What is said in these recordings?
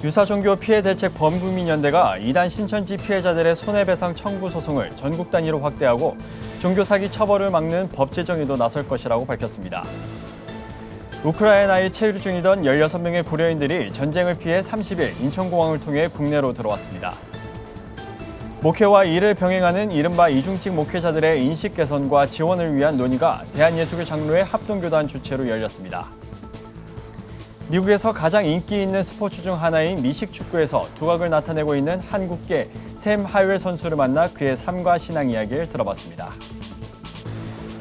유사종교 피해대책 범국민연대가 이단 신천지 피해자들의 손해배상 청구 소송을 전국 단위로 확대하고 종교 사기 처벌을 막는 법 제정에도 나설 것이라고 밝혔습니다. 우크라이나에 체류 중이던 16명의 고려인들이 전쟁을 피해 30일 인천공항을 통해 국내로 들어왔습니다. 목회와 일을 병행하는 이른바 이중직 목회자들의 인식 개선과 지원을 위한 논의가 대한예수교 장로회 합동교단 주최로 열렸습니다. 미국에서 가장 인기 있는 스포츠 중 하나인 미식축구에서 두각을 나타내고 있는 한국계 샘 하웰 선수를 만나 그의 삶과 신앙 이야기를 들어봤습니다.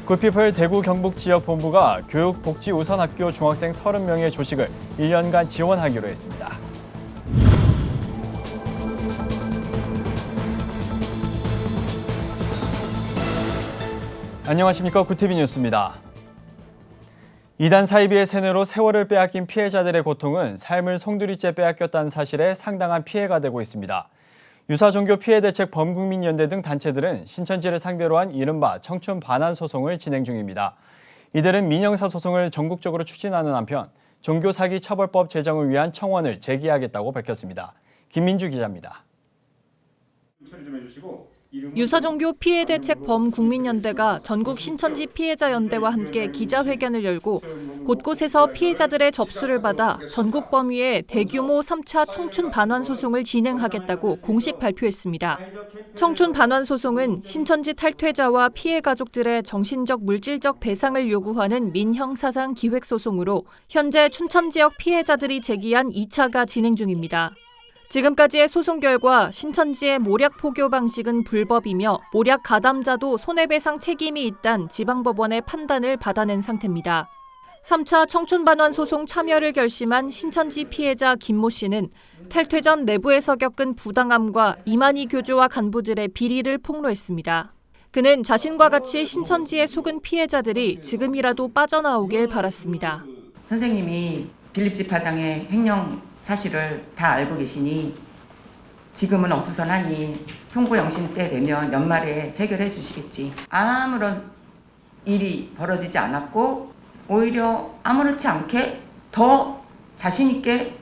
굿피플 대구 경북 지역 본부가 교육복지우선학교 중학생 30명의 조식을 1년간 지원하기로 했습니다. 안녕하십니까. 굿TV 뉴스입니다. 이단 사이비의 세뇌로 세월을 빼앗긴 피해자들의 고통은 삶을 송두리째 빼앗겼다는 사실에 상당한 피해가 되고 있습니다. 유사종교 피해대책 범국민연대 등 단체들은 신천지를 상대로 한 이른바 청춘 반환 소송을 진행 중입니다. 이들은 민형사 소송을 전국적으로 추진하는 한편 종교 사기 처벌법 제정을 위한 청원을 제기하겠다고 밝혔습니다. 김민주 기자입니다. 유사종교 피해대책 범국민연대가 전국 신천지 피해자연대와 함께 기자회견을 열고 곳곳에서 피해자들의 접수를 받아 전국 범위의 대규모 3차 청춘 반환 소송을 진행하겠다고 공식 발표했습니다. 청춘 반환 소송은 신천지 탈퇴자와 피해 가족들의 정신적 물질적 배상을 요구하는 민형사상 기획 소송으로 현재 춘천 지역 피해자들이 제기한 2차가 진행 중입니다. 지금까지의 소송 결과 신천지의 모략 포교 방식은 불법이며 모략 가담자도 손해배상 책임이 있다는 지방법원의 판단을 받아낸 상태입니다. 3차 청춘반환 소송 참여를 결심한 신천지 피해자 김모 씨는 탈퇴 전 내부에서 겪은 부당함과 이만희 교주와 간부들의 비리를 폭로했습니다. 그는 자신과 같이 신천지에 속은 피해자들이 지금이라도 빠져나오길 바랐습니다. 선생님이 빌립지파장의 횡령 사실을 다 알고 계시니 지금은 어수선하니 송구영신 때 되면 연말에 해결해 주시겠지. 아무런 일이 벌어지지 않았고 오히려 아무렇지 않게 더 자신 있게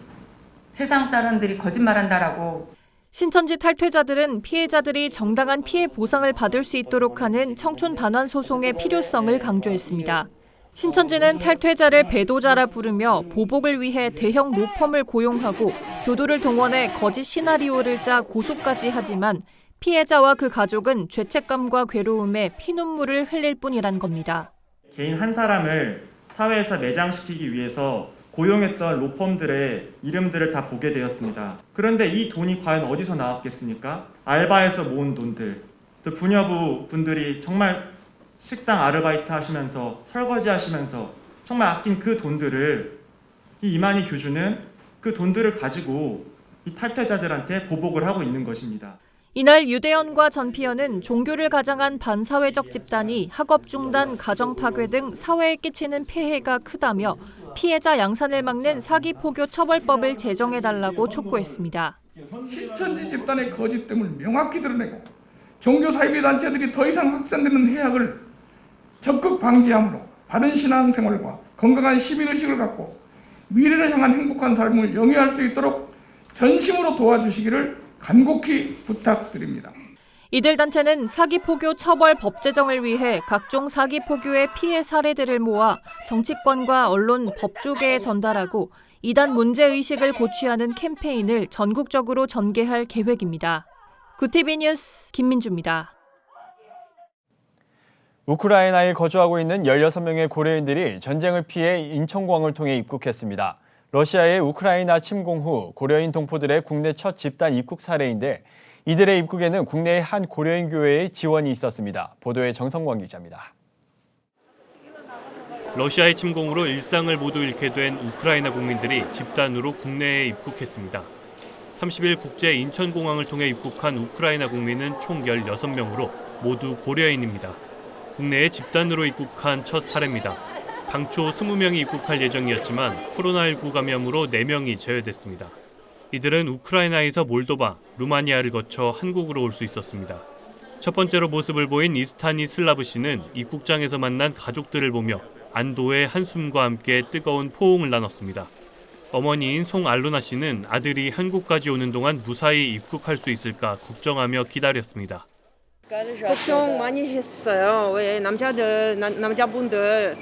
세상 사람들이 거짓말한다라고. 신천지 탈퇴자들은 피해자들이 정당한 피해 보상을 받을 수 있도록 하는 청춘 반환 소송의 필요성을 강조했습니다. 신천지는 탈퇴자를 배도자라 부르며 보복을 위해 대형 로펌을 고용하고 교도를 동원해 거짓 시나리오를 짜 고소까지 하지만 피해자와 그 가족은 죄책감과 괴로움에 피눈물을 흘릴 뿐이란 겁니다. 개인 한 사람을 사회에서 매장시키기 위해서 고용했던 로펌들의 이름들을 다 보게 되었습니다. 그런데 이 돈이 과연 어디서 나왔겠습니까? 알바에서 모은 돈들, 또 부녀부 분들이 정말 식당 아르바이트 하시면서 설거지 하시면서 정말 아낀 그 돈들을 이 이만희 교주는 그 돈들을 가지고 이 탈퇴자들한테 보복을 하고 있는 것입니다. 이날 유대연과 전피연은 종교를 가장한 반사회적 집단이 학업 중단, 가정 파괴 등 사회에 끼치는 폐해가 크다며 피해자 양산을 막는 사기 포교 처벌법을 제정해달라고 촉구했습니다. 신천지 집단의 거짓됨을 명확히 드러내고 종교 사이비 단체들이 더 이상 확산되는 해악을 적극 방지함으로 바른 신앙생활과 건강한 시민의식을 갖고 미래를 향한 행복한 삶을 영위할 수 있도록 전심으로 도와주시기를 간곡히 부탁드립니다. 이들 단체는 사기 포교 처벌 법 제정을 위해 각종 사기 포교의 피해 사례들을 모아 정치권과 언론, 법조계에 전달하고 이단 문제의식을 고취하는 캠페인을 전국적으로 전개할 계획입니다. 굿TV 뉴스 김민주입니다. 우크라이나에 거주하고 있는 16명의 고려인들이 전쟁을 피해 인천공항을 통해 입국했습니다. 러시아의 우크라이나 침공 후 고려인 동포들의 국내 첫 집단 입국 사례인데 이들의 입국에는 국내의 한 고려인 교회의 지원이 있었습니다. 보도에 정성권 기자입니다. 러시아의 침공으로 일상을 모두 잃게 된 우크라이나 국민들이 집단으로 국내에 입국했습니다. 30일 국제 인천공항을 통해 입국한 우크라이나 국민은 총 16명으로 모두 고려인입니다. 국내에 집단으로 입국한 첫 사례입니다. 당초 20명이 입국할 예정이었지만 코로나19 감염으로 4명이 제외됐습니다. 이들은 우크라이나에서 몰도바, 루마니아를 거쳐 한국으로 올 수 있었습니다. 첫 번째로 모습을 보인 이스타니 슬라브 씨는 입국장에서 만난 가족들을 보며 안도의 한숨과 함께 뜨거운 포옹을 나눴습니다. 어머니인 송알로나 씨는 아들이 한국까지 오는 동안 무사히 입국할 수 있을까 걱정하며 기다렸습니다. 걱정 많이 했어요. 왜 남자분들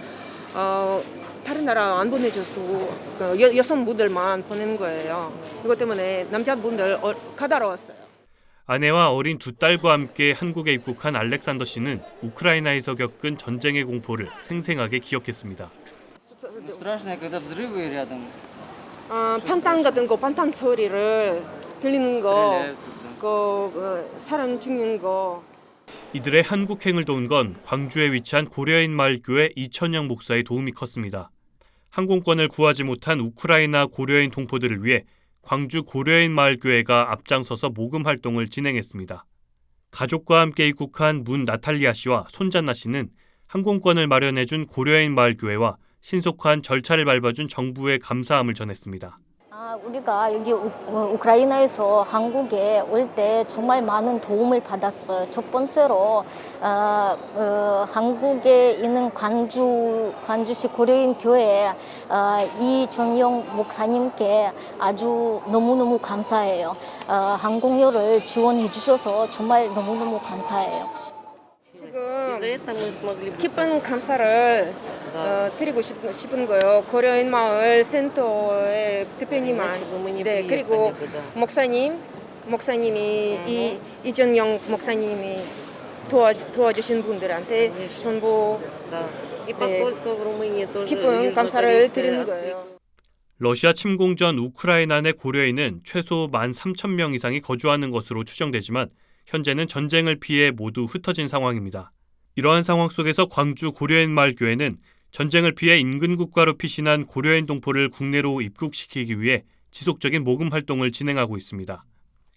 다른 나라 안 보내줘서 여성분들만 보내는 거예요. 이것 때문에 남자분들 가다로웠어요. 아내와 어린 두 딸과 함께 한국에 입국한 알렉산더 씨는 우크라이나에서 겪은 전쟁의 공포를 생생하게 기억했습니다. Страшно, когда взрывы рядом. 판탄 같은 거, 판탄 소리를 들리는 거, Стреляют. Да. 사람 죽는 거. 이들의 한국행을 도운 건 광주에 위치한 고려인 마을 교회 이천영 목사의 도움이 컸습니다. 항공권을 구하지 못한 우크라이나 고려인 동포들을 위해 광주 고려인 마을 교회가 앞장서서 모금 활동을 진행했습니다. 가족과 함께 입국한 문 나탈리아 씨와 손잔나 씨는 항공권을 마련해준 고려인 마을 교회와 신속한 절차를 밟아준 정부에 감사함을 전했습니다. 우리가 여기 우크라이나에서 한국에 올 때 정말 많은 도움을 받았어요. 첫 번째로 한국에 있는 광주시 고려인 교회 이정영 목사님께 아주 너무너무 감사해요. 항공료를 지원해 주셔서 정말 너무너무 감사해요. 지금 기쁜 감사를 드리고 싶은 거예요. 고려인 마을 센터의 대표님, 네, 그리고 목사님이 이정영 목사님이 도와주신 분들한테 전부 기쁜 감사를 드리는 거예요. 러시아 침공 전 우크라이나 내 고려인은 최소 13,000명 이상이 거주하는 것으로 추정되지만 현재는 전쟁을 피해 모두 흩어진 상황입니다. 이러한 상황 속에서 광주 고려인 마을 교회는 전쟁을 피해 인근 국가로 피신한 고려인 동포를 국내로 입국시키기 위해 지속적인 모금 활동을 진행하고 있습니다.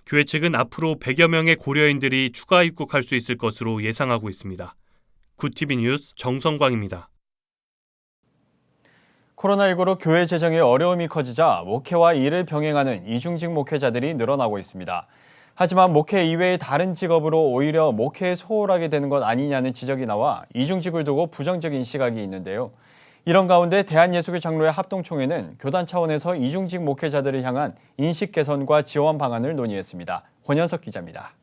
교회 측은 앞으로 100여 명의 고려인들이 추가 입국할 수 있을 것으로 예상하고 있습니다. 굿TV 뉴스 정성광입니다. 코로나19로 교회 재정에 어려움이 커지자 목회와 일을 병행하는 이중직 목회자들이 늘어나고 있습니다. 하지만 목회 이외의 다른 직업으로 오히려 목회에 소홀하게 되는 것 아니냐는 지적이 나와 이중직을 두고 부정적인 시각이 있는데요. 이런 가운데 대한예수교 장로회 합동총회는 교단 차원에서 이중직 목회자들을 향한 인식 개선과 지원 방안을 논의했습니다. 권현석 기자입니다.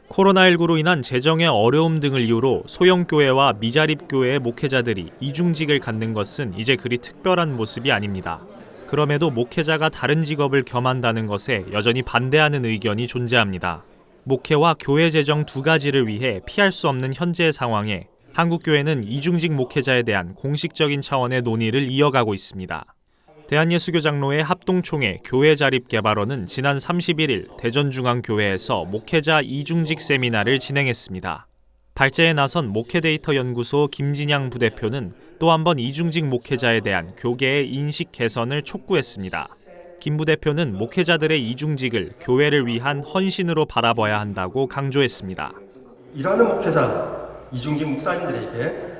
코로나19로 인한 재정의 어려움 등을 이유로 소형교회와 미자립교회의 목회자들이 이중직을 갖는 것은 이제 그리 특별한 모습이 아닙니다. 그럼에도 목회자가 다른 직업을 겸한다는 것에 여전히 반대하는 의견이 존재합니다. 목회와 교회 재정 두 가지를 위해 피할 수 없는 현재의 상황에 한국교회는 이중직 목회자에 대한 공식적인 차원의 논의를 이어가고 있습니다. 대한예수교 장로회 합동총회 교회자립개발원은 지난 31일 대전중앙교회에서 목회자 이중직 세미나를 진행했습니다. 발제에 나선 목회데이터 연구소 김진양 부대표는 또 한 번 이중직 목회자에 대한 교계의 인식 개선을 촉구했습니다. 김 부대표는 목회자들의 이중직을 교회를 위한 헌신으로 바라봐야 한다고 강조했습니다. 일하는 목회자, 이중직 목사님들에게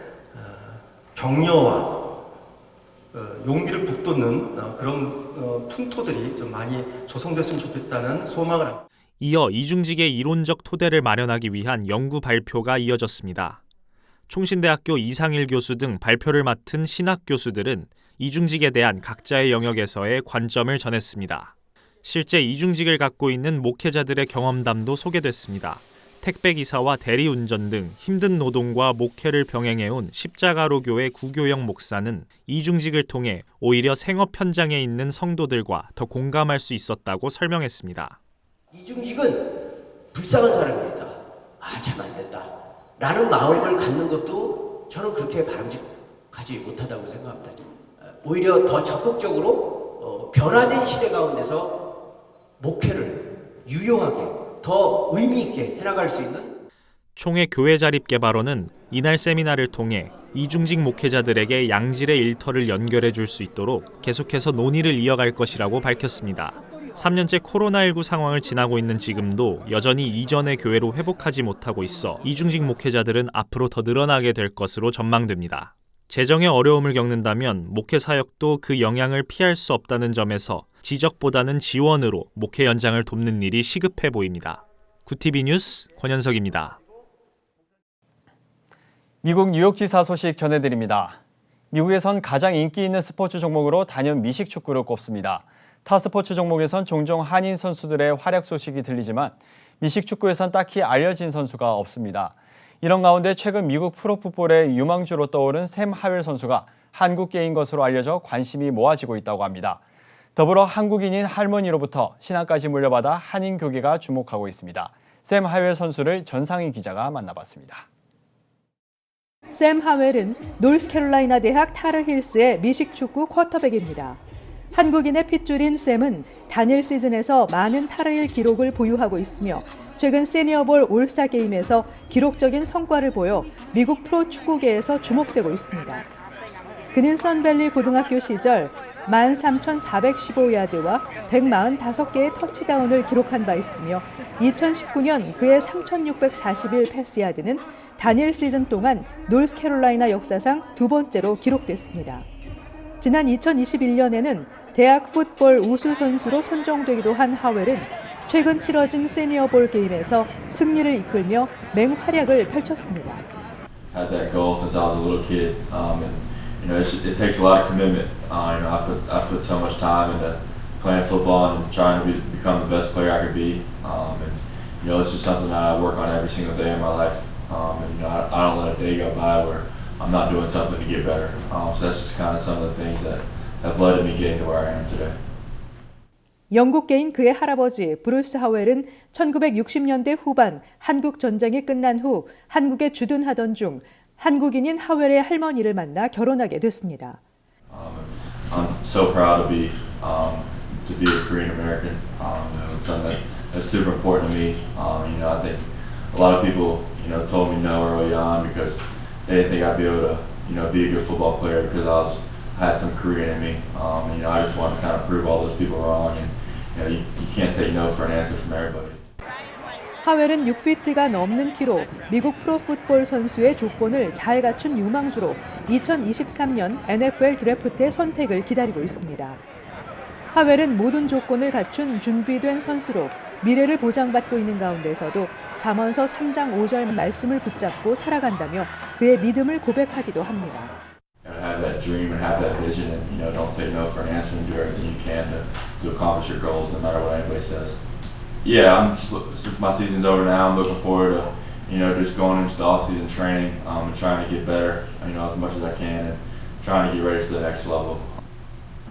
격려와 용기를 북돋는 그런 풍토들이 좀 많이 조성됐으면 좋겠다는 소망을 합니다. 이어 이중직의 이론적 토대를 마련하기 위한 연구 발표가 이어졌습니다. 총신대학교 이상일 교수 등 발표를 맡은 신학 교수들은 이중직에 대한 각자의 영역에서의 관점을 전했습니다. 실제 이중직을 갖고 있는 목회자들의 경험담도 소개됐습니다. 택배기사와 대리운전 등 힘든 노동과 목회를 병행해온 십자가로 교회 구교영 목사는 이중직을 통해 오히려 생업 현장에 있는 성도들과 더 공감할 수 있었다고 설명했습니다. 이중직은 불쌍한 사람들이다. 참 안 됐다. 라는 마음을 갖는 것도 저는 그렇게 바람직하지 못하다고 생각합니다. 오히려 더 적극적으로 변화된 시대 가운데서 목회를 유용하게 더 의미 있게 해나갈 수 있는 총회 교회자립개발원은 이날 세미나를 통해 이중직 목회자들에게 양질의 일터를 연결해 줄 수 있도록 계속해서 논의를 이어갈 것이라고 밝혔습니다. 3년째 코로나19 상황을 지나고 있는 지금도 여전히 이전의 교회로 회복하지 못하고 있어 이중직 목회자들은 앞으로 더 늘어나게 될 것으로 전망됩니다. 재정의 어려움을 겪는다면 목회 사역도 그 영향을 피할 수 없다는 점에서 지적보다는 지원으로 목회 연장을 돕는 일이 시급해 보입니다. 굿TV 뉴스 권현석입니다. 미국 뉴욕지사 소식 전해드립니다. 미국에선 가장 인기 있는 스포츠 종목으로 단연 미식축구를 꼽습니다. 타 스포츠 종목에선 종종 한인 선수들의 활약 소식이 들리지만 미식축구에선 딱히 알려진 선수가 없습니다. 이런 가운데 최근 미국 프로풋볼의 유망주로 떠오른 샘 하웰 선수가 한국계인 것으로 알려져 관심이 모아지고 있다고 합니다. 더불어 한국인인 할머니로부터 신앙까지 물려받아 한인 교계가 주목하고 있습니다. 샘 하웰 선수를 전상희 기자가 만나봤습니다. 샘 하웰은 노스캐롤라이나 대학 타르힐스의 미식축구 쿼터백입니다. 한국인의 핏줄인 샘은 단일 시즌에서 많은 타르힐 기록을 보유하고 있으며 최근 시니어볼 올스타 게임에서 기록적인 성과를 보여 미국 프로 축구계에서 주목되고 있습니다. 그는 선밸리 고등학교 시절 13,415야드와 145개의 터치다운을 기록한 바 있으며 2019년 그의 3,641 패스야드는 단일 시즌 동안 노스캐롤라이나 역사상 두 번째로 기록됐습니다. 지난 2021년에는 대학 풋볼 우수 선수로 선정되기도 한 하웰은 최근 치러진 시니어볼 게임에서 승리를 이끌며 맹활약을 펼쳤습니다. Had that goal since I was a little kid, and it takes a lot of commitment. I put so much time into playing football and trying to become the best player I could be, and it's just something that I work on every single day of my life. I don't let a day go by where I'm not doing something to get better. So that's just kind of some of the things that have led to me getting to where I am today. 영국계인 그의 할아버지 브루스 하웰은 1960년대 후반 한국 전쟁이 끝난 후 한국에 주둔하던 중 한국인인 하웰의 할머니를 만나 결혼하게 됐습니다. I'm so proud to be a Korean American. It's something that's super important to me. I think a lot of people, told me no early on because they didn't think I'd be able to, be a good football player because I had some Korean in me. I just wanted to kind of prove all those people wrong. And you can't take no for an answer from everybody. 하웰은 6피트가 넘는 키로 미국 프로풋볼 선수의 조건을 잘 갖춘 유망주로 2023년 NFL 드래프트의 선택을 기다리고 있습니다. 하웰은 모든 조건을 갖춘 준비된 선수로 미래를 보장받고 있는 가운데서도 잠언서 3장 5절 말씀을 붙잡고 살아간다며 그의 믿음을 고백하기도 합니다. Have that dream and have that vision, and don't take no for an answer and do everything you can to accomplish your goals, no matter what anybody says. Yeah, since my season's over now, I'm looking forward to just going into the off-season training and trying to get better, as much as I can, and trying to get ready for the next level.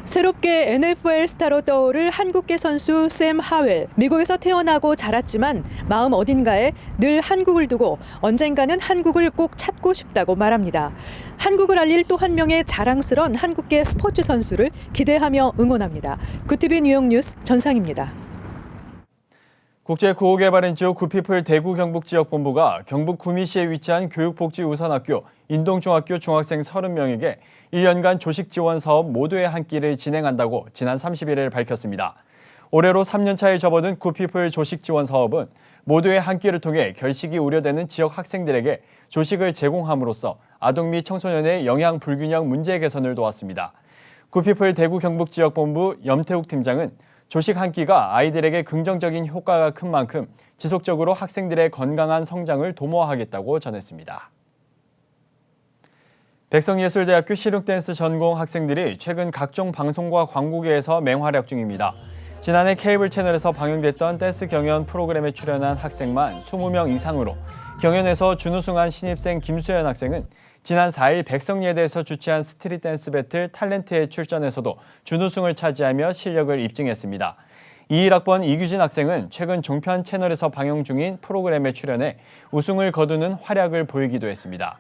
새롭게 NFL 스타로 떠오를 한국계 선수 샘 하웰. 미국에서 태어나고 자랐지만 마음 어딘가에 늘 한국을 두고 언젠가는 한국을 꼭 찾고 싶다고 말합니다. 한국을 알릴 또 한 명의 자랑스러운 한국계 스포츠 선수를 기대하며 응원합니다. 구티비 뉴욕 뉴스 전상입니다. 국제구호개발NGO 구피플 대구 경북지역본부가 경북 구미시에 위치한 교육복지우선학교 인동중학교 중학생 30명에게 1년간 조식 지원 사업 모두의 한 끼를 진행한다고 지난 31일 밝혔습니다. 올해로 3년차에 접어든 구피플 조식 지원 사업은 모두의 한 끼를 통해 결식이 우려되는 지역 학생들에게 조식을 제공함으로써 아동 및 청소년의 영양 불균형 문제 개선을 도왔습니다. 구피플 대구 경북지역본부 염태욱 팀장은 조식 한 끼가 아이들에게 긍정적인 효과가 큰 만큼 지속적으로 학생들의 건강한 성장을 도모하겠다고 전했습니다. 백성예술대학교 실용댄스 전공 학생들이 최근 각종 방송과 광고계에서 맹활약 중입니다. 지난해 케이블 채널에서 방영됐던 댄스 경연 프로그램에 출연한 학생만 20명 이상으로 경연에서 준우승한 신입생 김수연 학생은 지난 4일 백성예대에서 주최한 스트릿 댄스 배틀 탤런트에 출전해서도 준우승을 차지하며 실력을 입증했습니다. 21학번 이규진 학생은 최근 종편 채널에서 방영 중인 프로그램에 출연해 우승을 거두는 활약을 보이기도 했습니다.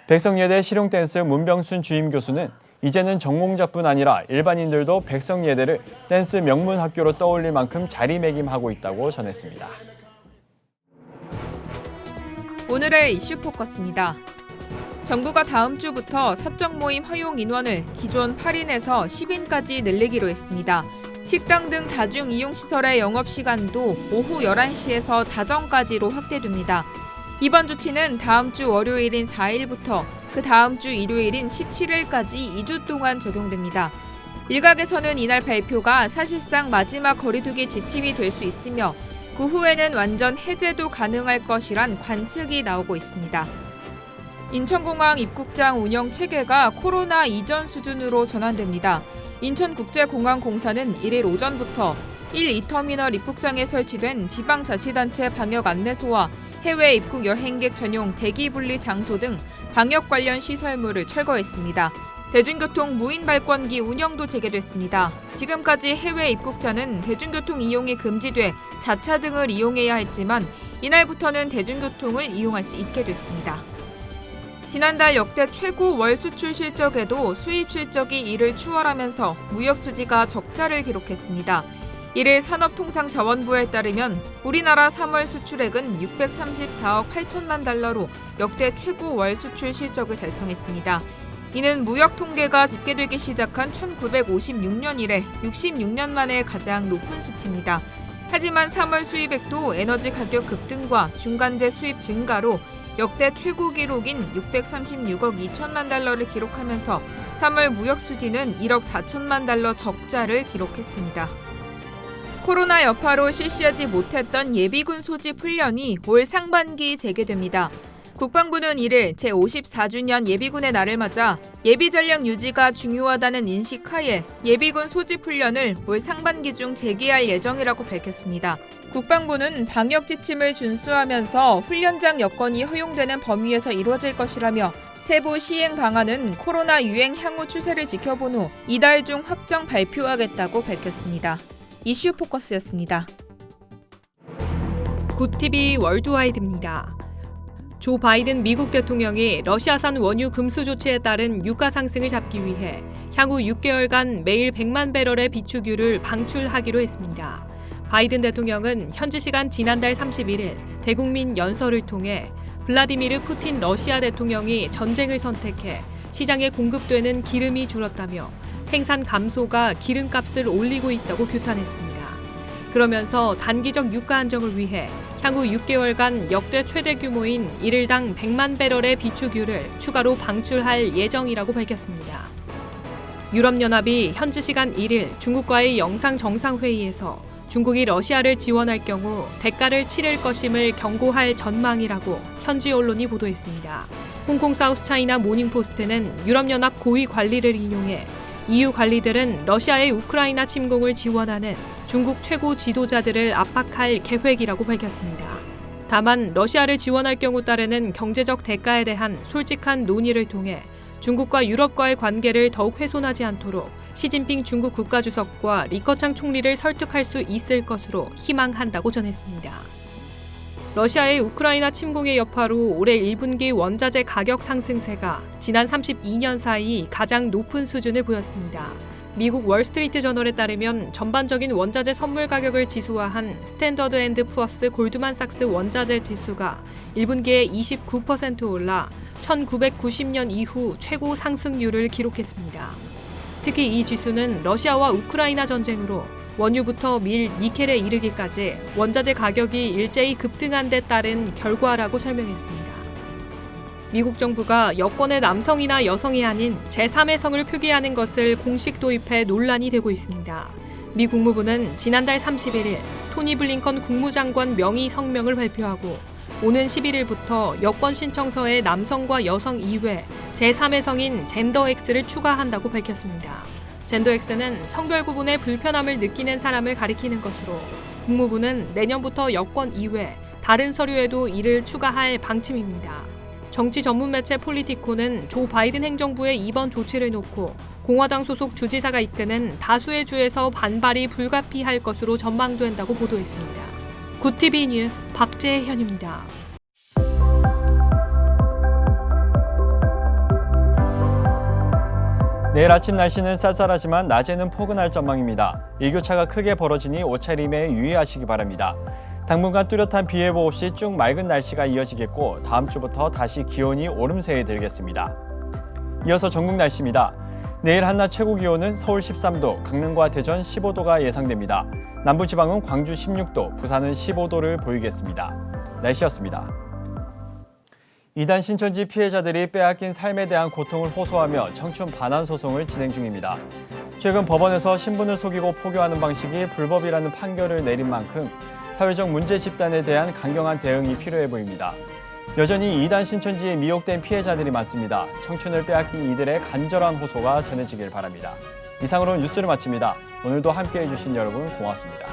백성예대 실용댄스 문병순 주임 교수는 이제는 전공자뿐 아니라 일반인들도 백성예대를 댄스 명문 학교로 떠올릴 만큼 자리매김하고 있다고 전했습니다. 오늘의 이슈 포커스입니다. 정부가 다음 주부터 사적 모임 허용 인원을 기존 8인에서 10인까지 늘리기로 했습니다. 식당 등 다중 이용시설의 영업시간도 오후 11시에서 자정까지로 확대됩니다. 이번 조치는 다음 주 월요일인 4일부터 그 다음 주 일요일인 17일까지 2주 동안 적용됩니다. 일각에서는 이날 발표가 사실상 마지막 거리두기 지침이 될 수 있으며 그 후에는 완전 해제도 가능할 것이란 관측이 나오고 있습니다. 인천공항 입국장 운영 체계가 코로나 이전 수준으로 전환됩니다. 인천국제공항공사는 1일 오전부터 1, 2터미널 입국장에 설치된 지방자치단체 방역 안내소와 해외 입국 여행객 전용 대기분리 장소 등 방역 관련 시설물을 철거했습니다. 대중교통 무인 발권기 운영도 재개됐습니다. 지금까지 해외 입국자는 대중교통 이용이 금지돼 자차 등을 이용해야 했지만 이날부터는 대중교통을 이용할 수 있게 됐습니다. 지난달 역대 최고 월 수출 실적에도 수입 실적이 이를 추월하면서 무역 수지가 적자를 기록했습니다. 이를 산업통상자원부에 따르면 우리나라 3월 수출액은 634억 8천만 달러로 역대 최고 월 수출 실적을 달성했습니다. 이는 무역 통계가 집계되기 시작한 1956년 이래 66년 만에 가장 높은 수치입니다. 하지만 3월 수입액도 에너지 가격 급등과 중간재 수입 증가로 역대 최고 기록인 636억 2천만 달러를 기록하면서 3월 무역 수지는 1억 4천만 달러 적자를 기록했습니다. 코로나 여파로 실시하지 못했던 예비군 소집 훈련이 올 상반기 재개됩니다. 국방부는 1일 제54주년 예비군의 날을 맞아 예비 전력 유지가 중요하다는 인식하에 예비군 소집 훈련을 올 상반기 중 재개할 예정이라고 밝혔습니다. 국방부는 방역 지침을 준수하면서 훈련장 여건이 허용되는 범위에서 이루어질 것이라며 세부 시행 방안은 코로나 유행 향후 추세를 지켜본 후 이달 중 확정 발표하겠다고 밝혔습니다. 이슈 포커스였습니다. 굿TV 월드와이드입니다. 조 바이든 미국 대통령이 러시아산 원유 금수 조치에 따른 유가 상승을 잡기 위해 향후 6개월간 매일 100만 배럴의 비축유를 방출하기로 했습니다. 바이든 대통령은 현지 시간 지난달 31일 대국민 연설을 통해 블라디미르 푸틴 러시아 대통령이 전쟁을 선택해 시장에 공급되는 기름이 줄었다며 생산 감소가 기름값을 올리고 있다고 규탄했습니다. 그러면서 단기적 유가 안정을 위해 향후 6개월간 역대 최대 규모인 일일당 100만 배럴의 비축유를 추가로 방출할 예정이라고 밝혔습니다. 유럽연합이 현지 시간 1일 중국과의 영상 정상회의에서 중국이 러시아를 지원할 경우 대가를 치를 것임을 경고할 전망이라고 현지 언론이 보도했습니다. 홍콩 사우스차이나 모닝포스트는 유럽연합 고위 관리를 인용해 EU 관리들은 러시아의 우크라이나 침공을 지원하는 중국 최고 지도자들을 압박할 계획이라고 밝혔습니다. 다만 러시아를 지원할 경우 따르는 경제적 대가에 대한 솔직한 논의를 통해 중국과 유럽과의 관계를 더욱 훼손하지 않도록 시진핑 중국 국가주석과 리커창 총리를 설득할 수 있을 것으로 희망한다고 전했습니다. 러시아의 우크라이나 침공의 여파로 올해 1분기 원자재 가격 상승세가 지난 32년 사이 가장 높은 수준을 보였습니다. 미국 월스트리트 저널에 따르면 전반적인 원자재 선물 가격을 지수화한 스탠더드 앤드 푸어스 골드만삭스 원자재 지수가 1분기에 29% 올라 1990년 이후 최고 상승률을 기록했습니다. 특히 이 지수는 러시아와 우크라이나 전쟁으로 원유부터 밀, 니켈에 이르기까지 원자재 가격이 일제히 급등한 데 따른 결과라고 설명했습니다. 미국 정부가 여권의 남성이나 여성이 아닌 제3의 성을 표기하는 것을 공식 도입해 논란이 되고 있습니다. 미 국무부는 지난달 31일 토니 블링컨 국무장관 명의 성명을 발표하고 오는 11일부터 여권 신청서에 남성과 여성 이외 제3의 성인 젠더 X를 추가한다고 밝혔습니다. 젠더 X는 성별 구분에 불편함을 느끼는 사람을 가리키는 것으로 국무부는 내년부터 여권 이외 다른 서류에도 이를 추가할 방침입니다. 정치 전문 매체 폴리티코는 조 바이든 행정부의 이번 조치를 놓고 공화당 소속 주지사가 이끄는 다수의 주에서 반발이 불가피할 것으로 전망된다고 보도했습니다. 굿TV 뉴스 박재현입니다. 내일 아침 날씨는 쌀쌀하지만 낮에는 포근할 전망입니다. 일교차가 크게 벌어지니 옷차림에 유의하시기 바랍니다. 당분간 뚜렷한 비 예보 없이 쭉 맑은 날씨가 이어지겠고 다음 주부터 다시 기온이 오름세에 들겠습니다. 이어서 전국 날씨입니다. 내일 한낮 최고 기온은 서울 13도, 강릉과 대전 15도가 예상됩니다. 남부지방은 광주 16도, 부산은 15도를 보이겠습니다. 날씨였습니다. 이단 신천지 피해자들이 빼앗긴 삶에 대한 고통을 호소하며 청춘 반환 소송을 진행 중입니다. 최근 법원에서 신분을 속이고 포교하는 방식이 불법이라는 판결을 내린 만큼 사회적 문제 집단에 대한 강경한 대응이 필요해 보입니다. 여전히 2단 신천지에 미혹된 피해자들이 많습니다. 청춘을 빼앗긴 이들의 간절한 호소가 전해지길 바랍니다. 이상으로 뉴스를 마칩니다. 오늘도 함께해 주신 여러분 고맙습니다.